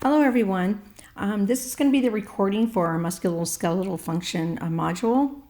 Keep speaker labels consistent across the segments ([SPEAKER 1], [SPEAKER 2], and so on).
[SPEAKER 1] Hello everyone. This is going to be the recording for our musculoskeletal function module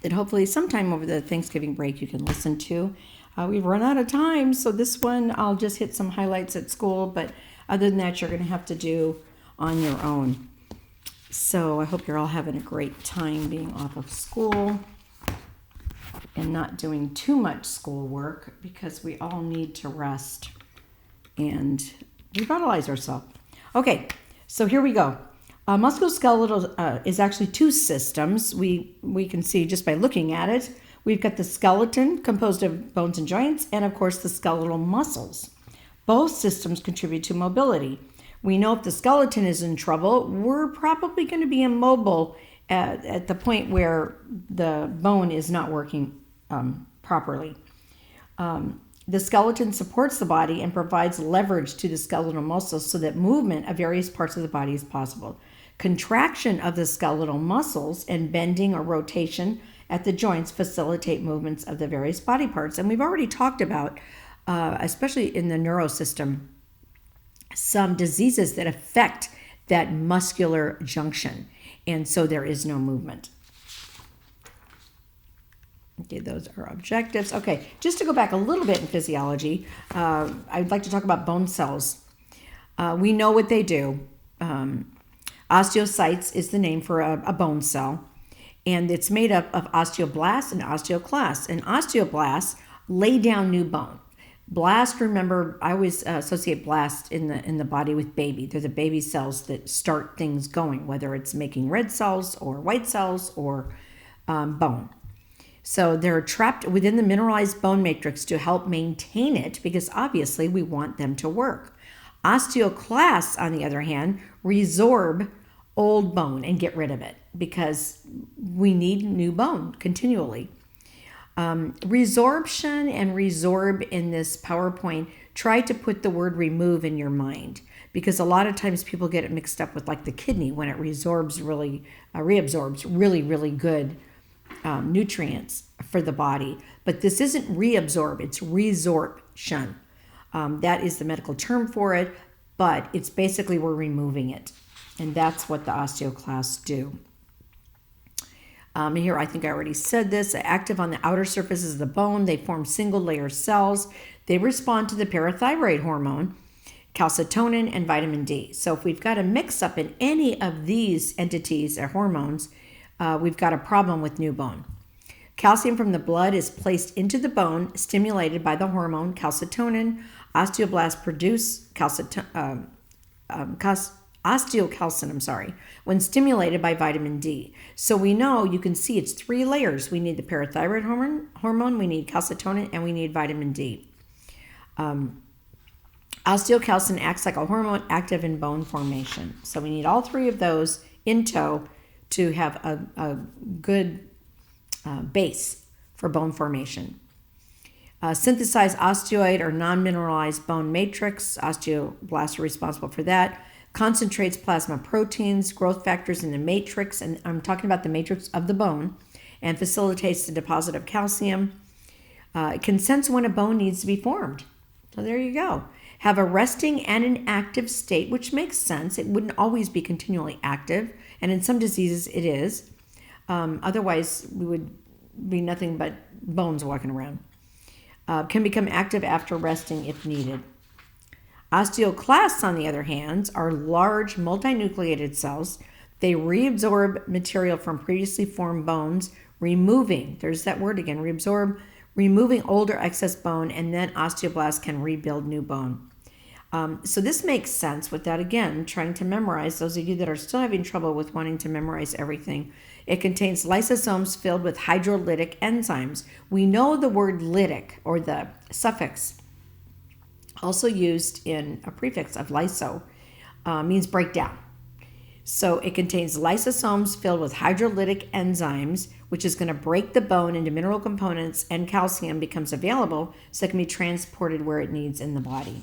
[SPEAKER 1] that hopefully sometime over the Thanksgiving break you can listen to. We've run out of time, so this one I'll just hit some highlights at school, but other than that you're going to have to do on your own. So I hope you're all having a great time being off of school and not doing too much schoolwork, because we all need to rest and revitalize ourselves. Okay, so here we go. Musculoskeletal is actually two systems. We can see just by looking at it. We've got the skeleton composed of bones and joints, and of course the skeletal muscles. Both systems contribute to mobility. We know if the skeleton is in trouble, we're probably going to be immobile at the point where the bone is not working properly. The skeleton supports the body and provides leverage to the skeletal muscles so that movement of various parts of the body is possible. Contraction of the skeletal muscles and bending or rotation at the joints facilitate movements of the various body parts. And we've already talked about, especially in the neurosystem, some diseases that affect that muscular junction. And so there is no movement. Okay, those are objectives. Okay, just to go back a little bit in physiology, I'd like to talk about bone cells. We know what they do. Osteocytes is the name for a bone cell, and it's made up of osteoblasts and osteoclasts. And osteoblasts lay down new bone. Blast, remember, I always associate blast in the body with baby. They're the baby cells that start things going, whether it's making red cells or white cells or bone. So they're trapped within the mineralized bone matrix to help maintain it, because obviously we want them to work. Osteoclasts, on the other hand, resorb old bone and get rid of it because we need new bone continually. Resorption and resorb in this PowerPoint, try to put the word remove in your mind, because a lot of times people get it mixed up with like the kidney when it reabsorbs really good nutrients for the body. But this isn't reabsorb, it's resorption. That is the medical term for it, but it's basically we're removing it. And that's what the osteoclasts do. Here, I think I already said this, active on the outer surfaces of the bone. They form single layer cells. They respond to the parathyroid hormone, calcitonin, and vitamin D. So if we've got a mix up in any of these entities or hormones, we've got a problem with new bone. Calcium from the blood is placed into the bone, stimulated by the hormone calcitonin. Osteoblasts produce osteocalcin, when stimulated by vitamin D. So we know, you can see it's three layers. We need the parathyroid hormone, we need calcitonin, and we need vitamin D. Osteocalcin acts like a hormone active in bone formation. So we need all three of those in tow to have a good base for bone formation. Synthesized osteoid or non-mineralized bone matrix, osteoblasts are responsible for that, concentrates plasma proteins, growth factors in the matrix, and I'm talking about the matrix of the bone, and facilitates the deposit of calcium. It can sense when a bone needs to be formed. So there you go. Have a resting and an active state, which makes sense. It wouldn't always be continually active, and in some diseases it is. Otherwise, we would be nothing but bones walking around. Can become active after resting if needed. Osteoclasts, on the other hand, are large multinucleated cells. They reabsorb material from previously formed bones, removing, there's that word again, reabsorb, removing older excess bone, and then osteoblasts can rebuild new bone. So this makes sense with that, again, trying to memorize. Those of you that are still having trouble with wanting to memorize everything. It contains lysosomes filled with hydrolytic enzymes. We know the word lytic, or the suffix, also used in a prefix of lyso, means breakdown. So it contains lysosomes filled with hydrolytic enzymes, which is going to break the bone into mineral components, and calcium becomes available so it can be transported where it needs in the body.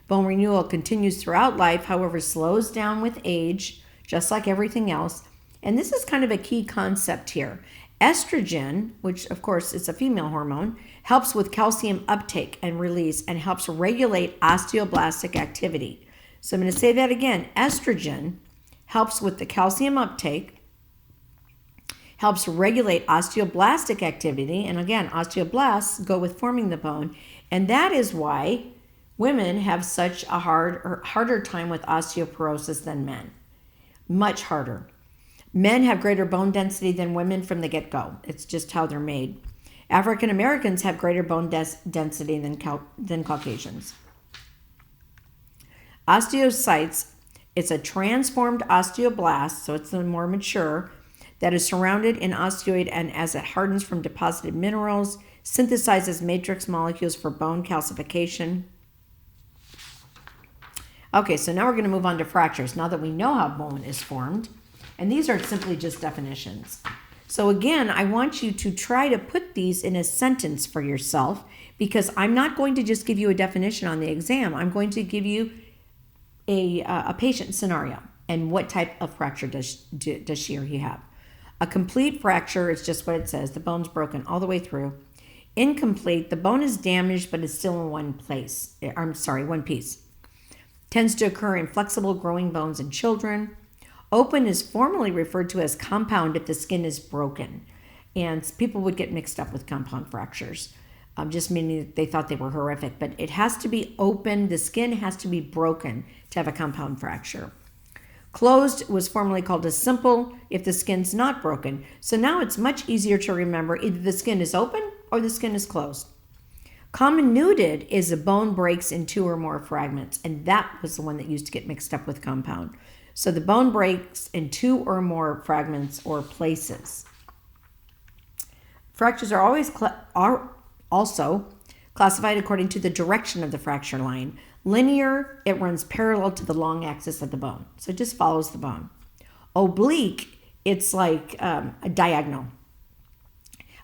[SPEAKER 1] Bone renewal continues throughout life, however, slows down with age, just like everything else. And this is kind of a key concept here. Estrogen, which of course is a female hormone, helps with calcium uptake and release and helps regulate osteoblastic activity. So I'm going to say that again. Estrogen helps with the calcium uptake, helps regulate osteoblastic activity, and again, osteoblasts go with forming the bone, and that is why women have such a harder time with osteoporosis than men. Much harder. Men have greater bone density than women from the get-go. It's just how they're made. African Americans have greater bone density than Caucasians. Osteocytes, it's a transformed osteoblast, so it's the more mature, that is surrounded in osteoid, and as it hardens from deposited minerals, synthesizes matrix molecules for bone calcification. Okay, so now we're going to move on to fractures, now that we know how bone is formed. And these are simply just definitions. So again, I want you to try to put these in a sentence for yourself, because I'm not going to just give you a definition on the exam. I'm going to give you a patient scenario and what type of fracture does she or he have. A complete fracture is just what it says. The bone's broken all the way through. Incomplete, the bone is damaged but is still in one piece. Tends to occur in flexible growing bones in children. Open is formally referred to as compound if the skin is broken. And people would get mixed up with compound fractures, just meaning that they thought they were horrific. But it has to be open. The skin has to be broken to have a compound fracture. Closed was formerly called a simple if the skin's not broken. So now it's much easier to remember either the skin is open or the skin is closed. Comminuted is a bone breaks in 2 or more fragments, and that was the one that used to get mixed up with compound. So the bone breaks in 2 or more fragments or places. Fractures are also classified according to the direction of the fracture line. Linear, it runs parallel to the long axis of the bone. So it just follows the bone. Oblique, it's like a diagonal.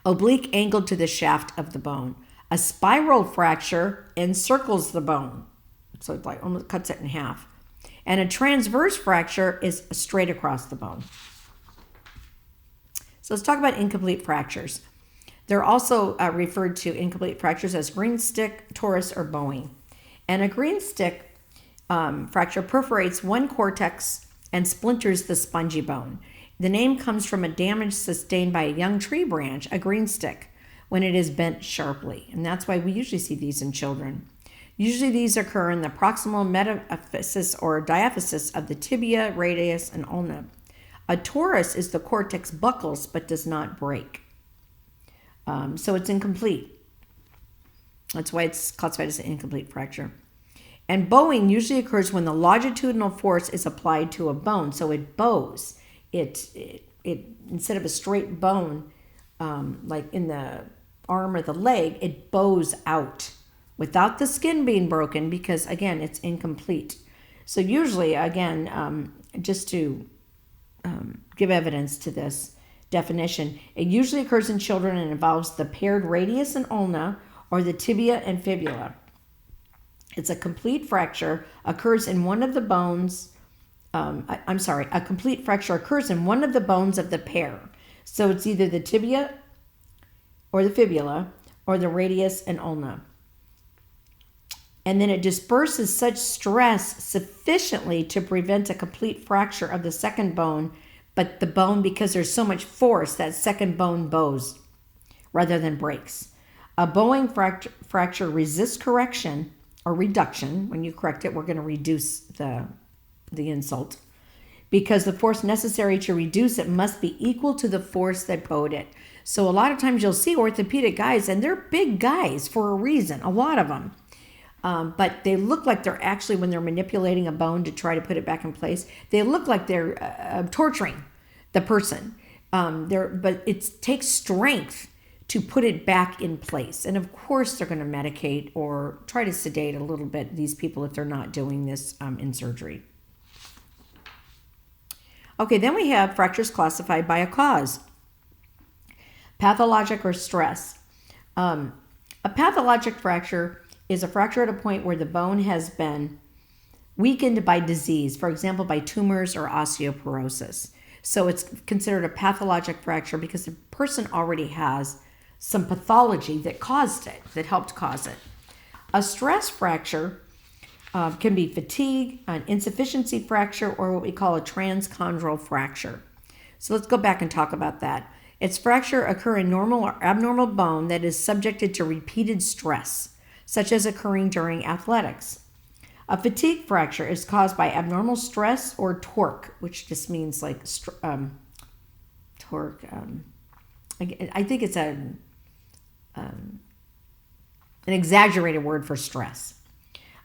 [SPEAKER 1] Oblique angled to the shaft of the bone. A spiral fracture encircles the bone. So it like almost cuts it in half. And a transverse fracture is straight across the bone. So let's talk about incomplete fractures. They're also referred to incomplete fractures as green stick, torus, or bowing. And a green stick fracture perforates one cortex and splinters the spongy bone. The name comes from a damage sustained by a young tree branch, a green stick, when it is bent sharply. And that's why we usually see these in children. Usually these occur in the proximal metaphysis or diaphysis of the tibia, radius, and ulna. A torus is the cortex buckles but does not break. So it's incomplete. That's why it's classified as an incomplete fracture. And bowing usually occurs when the longitudinal force is applied to a bone. So it bows. It instead of a straight bone, like in the arm or the leg, it bows out without the skin being broken because, again, it's incomplete. So usually, again, just to give evidence to this definition, it usually occurs in children and involves the paired radius and ulna or the tibia and fibula. It's a complete fracture, occurs in one of the bones. A complete fracture occurs in one of the bones of the pair. So it's either the tibia or the fibula or the radius and ulna. And then it disperses such stress sufficiently to prevent a complete fracture of the second bone, but the bone, because there's so much force, that second bone bows rather than breaks. A bowing fracture resists correction or reduction. When you correct it, we're going to reduce the insult, because the force necessary to reduce it must be equal to the force that bowed it. So a lot of times you'll see orthopedic guys, and they're big guys for a reason, a lot of them. But they look like they're actually, when they're manipulating a bone to try to put it back in place, they look like they're torturing the person. But it takes strength to put it back in place. And of course, they're going to medicate or try to sedate a little bit these people if they're not doing this in surgery. Okay, then we have fractures classified by a cause. Pathologic or stress. A pathologic fracture is a fracture at a point where the bone has been weakened by disease, for example, by tumors or osteoporosis. So it's considered a pathologic fracture because the person already has some pathology that caused it, that helped cause it. A stress fracture can be fatigue, an insufficiency fracture, or what we call a transchondral fracture. So let's go back and talk about that. It's fracture occur in normal or abnormal bone that is subjected to repeated stress, such as occurring during athletics. A fatigue fracture is caused by abnormal stress or torque, which just means like torque. I think it's an exaggerated word for stress,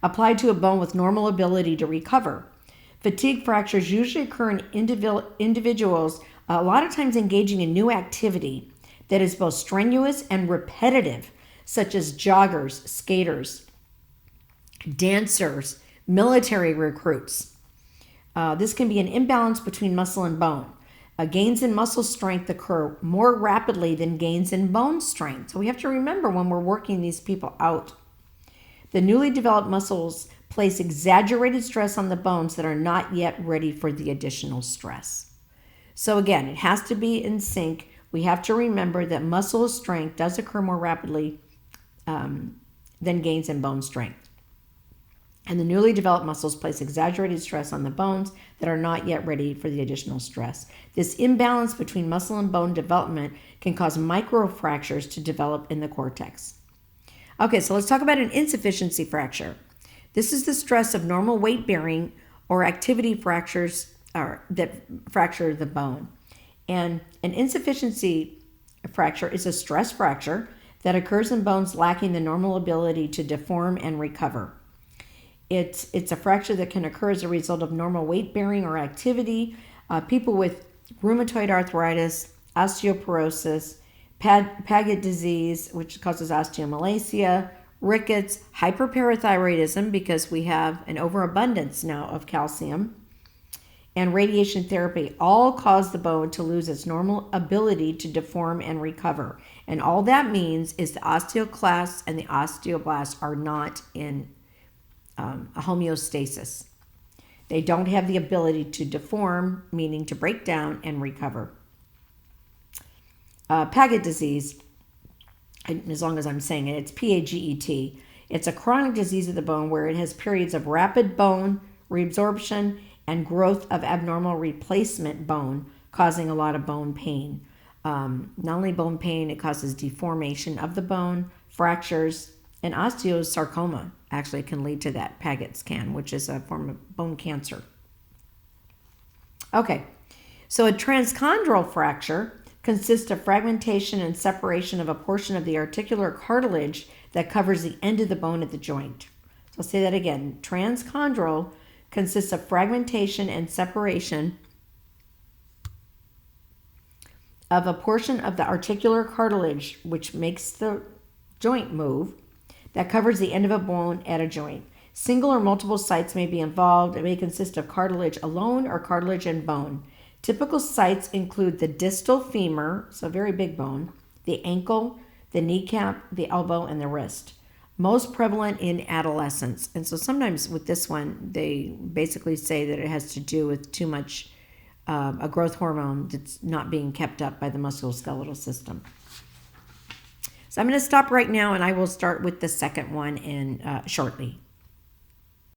[SPEAKER 1] applied to a bone with normal ability to recover. Fatigue fractures usually occur in individuals a lot of times engaging in new activity that is both strenuous and repetitive, such as joggers, skaters, dancers, military recruits. This can be an imbalance between muscle and bone. Gains in muscle strength occur more rapidly than gains in bone strength. So we have to remember when we're working these people out. The newly developed muscles place exaggerated stress on the bones that are not yet ready for the additional stress. So again, it has to be in sync. We have to remember that muscle strength does occur more rapidly than gains in bone strength. And the newly developed muscles place exaggerated stress on the bones that are not yet ready for the additional stress. This imbalance between muscle and bone development can cause microfractures to develop in the cortex. Okay, so let's talk about an insufficiency fracture. This is the stress of normal weight bearing or activity fractures that fracture the bone. And an insufficiency fracture is a stress fracture that occurs in bones lacking the normal ability to deform and recover. It's a fracture that can occur as a result of normal weight bearing or activity. People with rheumatoid arthritis, osteoporosis, Paget disease, which causes osteomalacia, rickets, hyperparathyroidism, because we have an overabundance now of calcium, and radiation therapy all cause the bone to lose its normal ability to deform and recover. And all that means is the osteoclasts and the osteoblasts are not in a homeostasis. They don't have the ability to deform, meaning to break down and recover. Paget disease, as long as I'm saying it, it's Paget. It's a chronic disease of the bone where it has periods of rapid bone reabsorption and growth of abnormal replacement bone, causing a lot of bone pain. Not only bone pain, it causes deformation of the bone, fractures, and osteosarcoma actually can lead to that. Paget's can, which is a form of bone cancer. Okay, so a transchondral fracture consists of fragmentation and separation of a portion of the articular cartilage that covers the end of the bone at the joint. So I'll say that again. Transchondral consists of fragmentation and separation of a portion of the articular cartilage, which makes the joint move, that covers the end of a bone at a joint. Single or multiple sites may be involved. It may consist of cartilage alone or cartilage and bone. Typical sites include the distal femur, so a very big bone, the ankle, the kneecap, the elbow, and the wrist. Most prevalent in adolescence. And so sometimes with this one, they basically say that it has to do with too much a growth hormone that's not being kept up by the musculoskeletal system. So I'm going to stop right now, and I will start with the second one shortly.